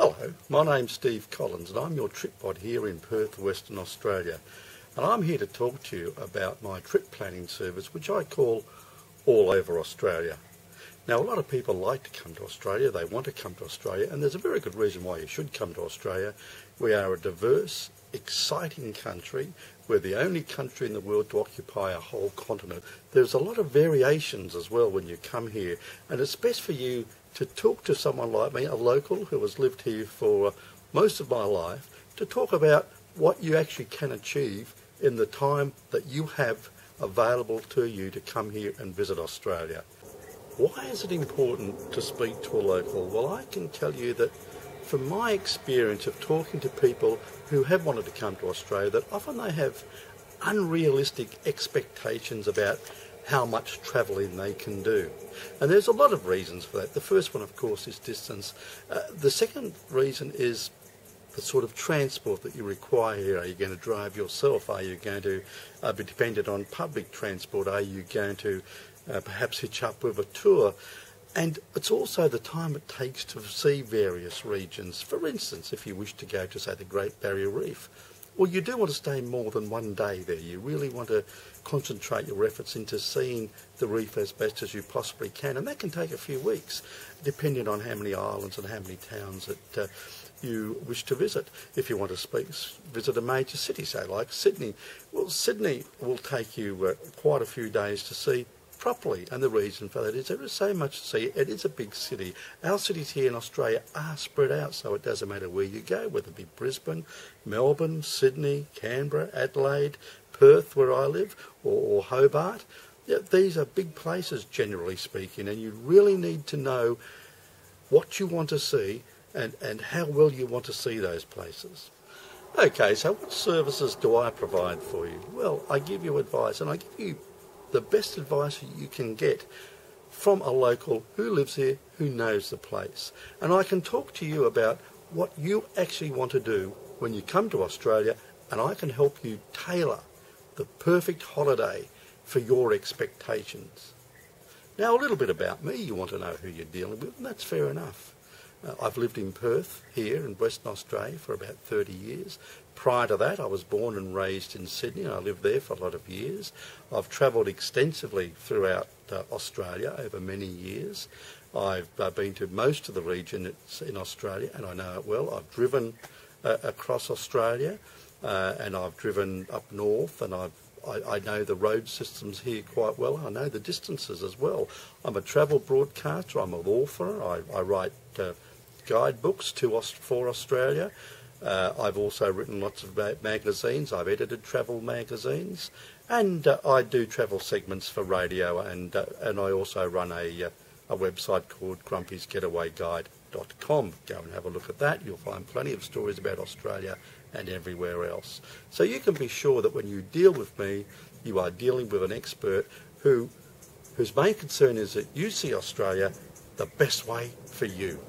Hello, my name's Steve Collins and I'm your Tripbod here in Perth, Western Australia. And I'm here to talk to you about my trip planning service, which I call All Over Australia. Now, a lot of people like to come to Australia, they want to come to Australia, and there's a very good reason why you should come to Australia. We are a diverse, exciting country. We're the only country in the world to occupy a whole continent. There's a lot of variations as well when you come here, and it's best for you to talk to someone like me, a local who has lived here for most of my life, to talk about what you actually can achieve in the time that you have available to you to come here and visit Australia. Why is it important to speak to a local? Well, I can tell you that from my experience of talking to people who have wanted to come to Australia, that often they have unrealistic expectations about how much travelling they can do. And there's a lot of reasons for that. The first one, of course, is distance. The second reason is the sort of transport that you require here. Are you going to drive yourself? Are you going to be dependent on public transport? Are you going to perhaps hitch up with a tour? And it's also the time it takes to see various regions. For instance, if you wish to go to, say, the Great Barrier Reef, well, you do want to stay more than one day there. You really want to concentrate your efforts into seeing the reef as best as you possibly can, and that can take a few weeks, depending on how many islands and how many towns that you wish to visit. If you want to visit a major city, say like Sydney, well, Sydney will take you quite a few days to see properly, and the reason for that is there is so much to see. It is a big city. Our cities here in Australia are spread out, so it doesn't matter where you go, whether it be Brisbane, Melbourne, Sydney, Canberra, Adelaide, Perth, where I live, or Hobart. Yeah, these are big places, generally speaking, and you really need to know what you want to see and how well you want to see those places. Okay, so what services do I provide for you? Well, I give you advice, and I give you the best advice you can get from a local who lives here, who knows the place. And I can talk to you about what you actually want to do when you come to Australia, and I can help you tailor the perfect holiday for your expectations. Now, a little bit about me. You want to know who you're dealing with, and that's fair enough. I've lived in Perth, here in Western Australia, for about 30 years. Prior to that, I was born and raised in Sydney. I lived there for a lot of years. I've travelled extensively throughout Australia over many years. I've been to most of the region in Australia, and I know it well. I've driven across Australia, and I've driven up north, and I know the road systems here quite well. I know the distances as well. I'm a travel broadcaster. I'm an author. I write guidebooks for Australia. I've also written lots of magazines. I've edited travel magazines, and I do travel segments for radio, and I also run a website called grumpysgetawayguide.com. Go and have a look at that. You'll find plenty of stories about Australia and everywhere else. So you can be sure that when you deal with me, you are dealing with an expert whose main concern is that you see Australia the best way for you.